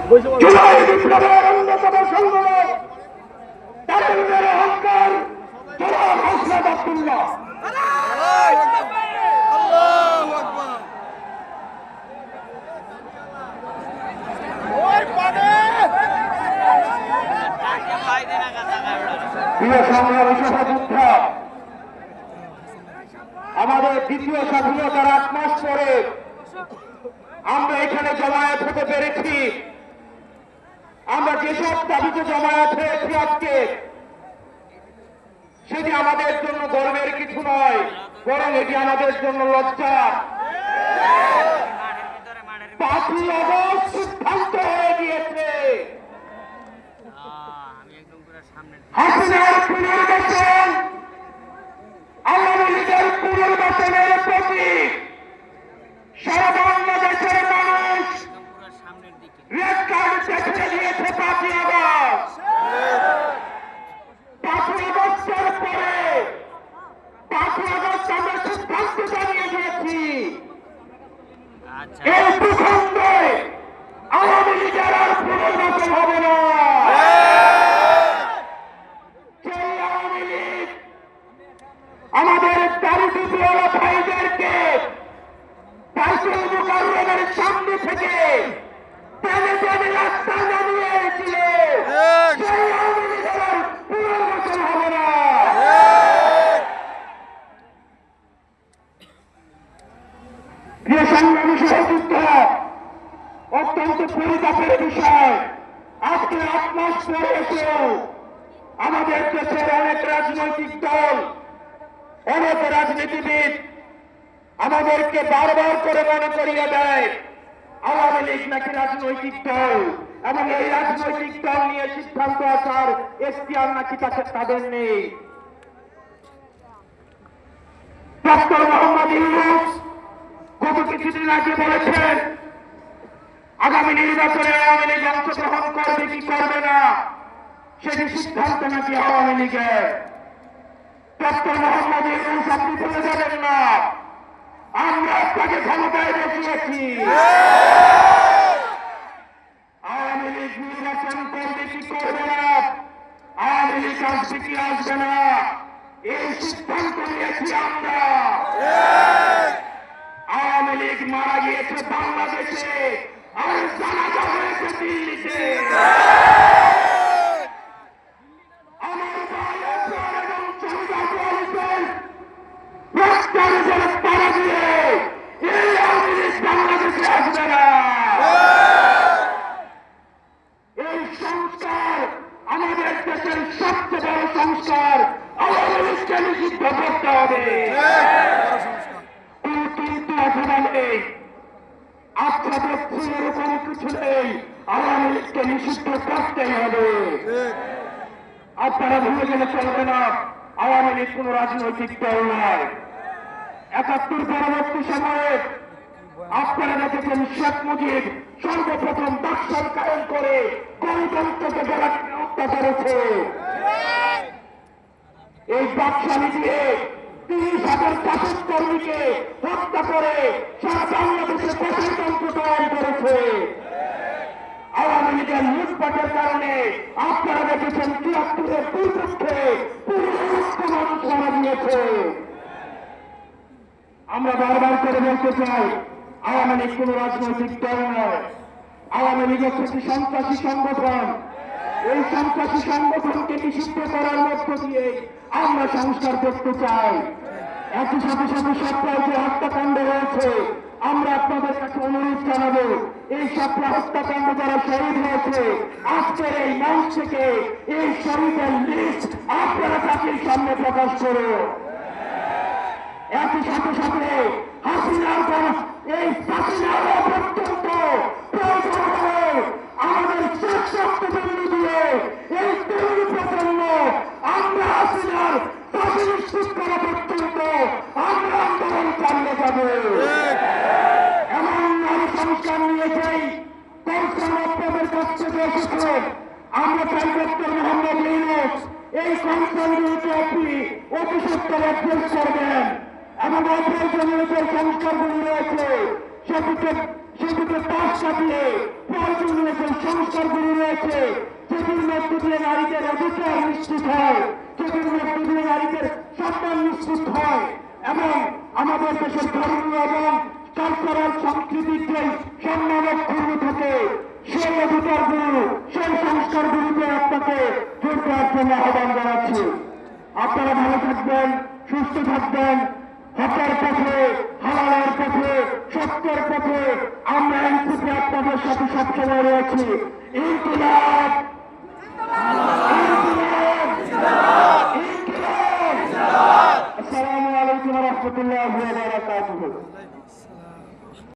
জুলাই বিপ্লবের অন্যতম সংগঠক তারুণ্যের অহংকার জনাব হাসনাত আব্দুল্লাহ। প্রিয় সংগ্রামী সহযোদ্ধা, আমাদের দ্বিতীয় স্বাধীনতার 8 মাস পরে আমরা এখানে জমায়েত হতে পেরেছি। আমরা যেসব দাবিতে জমায়েত হয়েছি আজকে, সেটি আমাদের জন্য গর্বের কিছু নয়, বরং এটি আমাদের জন্য লজ্জা। 5ই আগস্ট সিদ্ধান্ত হয়ে গিয়েছে হাসিনার পুনর্বাসন আওয়ামী লীগের পুনর্বাসনের প্রতি সারা বাংলাদেশের মানুষ রেড কার্ড দেখে দিয়েছে। 5ই আগস্ট 5ই আগস্টের পরে 5ই আগস্ট আমরা সিদ্ধান্ত জানিয়ে দিয়েছি, এই ভূখণ্ডে আওয়ামী লীগের আর পুনর্বাসন হবে না। সেই আওয়ামী লীগ আমাদের দারিদ্র্যওয়ালা ভাইদেরকে বাইতুল মুকাররমের সামনে থেকে টেনে টেনে রাস্তায় নামিয়ে এসেছিল, সেই আওয়ামী লীগের আর পুনর্বাসন হবে না। প্রিয় সংগ্রামী সহযোদ্ধা, অত্যন্ত পরিতাপের বিষয়, আজকে 8 মাস পরে এসেও আমাদের দেশের অনেক রাজনৈতিক দল, অনেক রাজনীতিবিদ আমাদেরকে বারবার করে মনে করিয়ে দেয় আওয়ামী লীগ নাকি রাজনৈতিক দল, এবং এই রাজনৈতিক দল নিয়ে সিদ্ধান্ত আসার এখতিয়ার নাকি তাদের নেই। ডক্টর মোহাম্মদ ইউনূস গত কিছুদিন আগে বলেছেন আগামী নির্বাচনে আওয়ামী লীগ অংশগ্রহণ করবে কি করবে না সেটি সিদ্ধান্ত নাকি আওয়ামী লীগের। ডক্টর মোহাম্মদ ইউনূস, আপনি ভুলে যাবেন না আমরা আপনাকে ক্ষমতায় বসিয়েছি। আওয়ামী লীগ নির্বাচন করবে কি করবে না, আওয়ামী লীগ আসবে কি আসবে না, এই সিদ্ধান্ত নিয়েছি আমরা। আওয়ামী লীগ মারা গিয়েছে বাংলাদেশে, আর জানাজা হয়েছে দিল্লিতে। আমার ভাই আপনার এবং শহীদ আবুলের রাস্তার উপরে পাড়া দিয়ে এই আওয়ামী লীগ বাংলাদেশে আসবে না। এই সংস্কার আমাদের দেশের সবচেয়ে বড় সংস্কার, আওয়ামী লীগকে নিষিদ্ধ করতে হবে। কিন্তু অথবা নেই, আপনাদের ফুলের কোনো কিছু নেই, আওয়ামী লীগকে নিষিদ্ধ করতেই হবে। আপনারা ভুলে গেলে চলবে না, আওয়ামী লীগ কোন রাজনৈতিক দল নয়। ৭১ পরবর্তী সময়ে আপনারা দেখেছেন শেখ মুজিব সর্বপ্রথম বাকশাল কায়েম করে গণতন্ত্রকে বেড়াকে হত্যা করেছে। এই বাকশালী দিয়ে ৩০,০০০ শাসক কর্মীকে হত্যা করে সারা বাংলাদেশে প্রজাতন্ত্র তৈরি করেছে। আওয়ামী লীগের লুটপাটের কারণে আপনারা দেখেছেন ৭৪-এর দুর্ভিক্ষে পুরো মানুষ মারা গিয়েছে। আমরা বারবার করে বলতে চাই, আওয়ামী লীগ কোন রাজনৈতিক দল নয়, আওয়ামী লীগ হচ্ছে একটি সন্ত্রাসী সংগঠন। এই সন্ত্রাসী সংগঠনকে নিষিদ্ধ করার মধ্য দিয়ে আমরা সংস্কার করতে চাই। একই সাথে সাথে সপ্তাহে যে হত্যাকাণ্ড হয়েছে, আমরা আপনাদের কাছে অনুরোধ জানাবো, এই সপ্তাহ হত্যাকাণ্ড যারা শহীদ হয়েছে, আজকের এই মঞ্চ থেকে এই শহীদের লিস্ট আপনারা জাতির সামনে প্রকাশ করুন। একই সাথে সাথে হাসিনার এই হাসিনার পর্যন্ত প্রয়োজন হলে আমাদের শেষ রক্তবিন্দু দিয়ে এই তরুণ প্রজন্ম আমরা হাসিনার ফাঁসি নিশ্চিত করা পর্যন্ত আমরা আন্দোলন চালিয়ে যাব। এমন নারী সংস্কার নিয়ে যাই কনসার্ন আপনাদের কাছ থেকে এসেছে। আমরা চাই ডক্টর মোহাম্মদ ইউনূস এই কনসার্নগুলিকে আপনি অতি সত্তর অভ্যাস করবেন এবং অপ্রয়োজনীয় যে সংস্কারগুলি রয়েছে সেটিকে পাশ কাটিয়ে প্রয়োজনীয় যে সংস্কারগুলি রয়েছে, যেটির মধ্য দিয়ে নারীদের অধিকার নিশ্চিত হয়, যেটির মধ্য দিয়ে নারীদের সম্মান নিশ্চিত হয় এবং আমাদের দেশের ধর্ম এবং কালচারাল সংস্কৃতির যে সম্মানক ক্ষুণ্ণ থাকে, সেই অধিকারগুলো, সেই সংস্কারগুলিতে আপনাকে জোর দেওয়ার জন্য আহ্বান জানাচ্ছি। আপনারা ভালো থাকবেন, সুস্থ থাকবেন, হকের পথে, হালালের পথে, সত্যের পথে আমরা এনসিপি আপনাদের সাথে সবসময় রয়েছি। ইনকিলাব, ইনকিলাব, ইনকিলাব। আসসালামু আলাইকুম ওয়া রাহমাতুল্লাহি ওয়া বারাকাতুহু।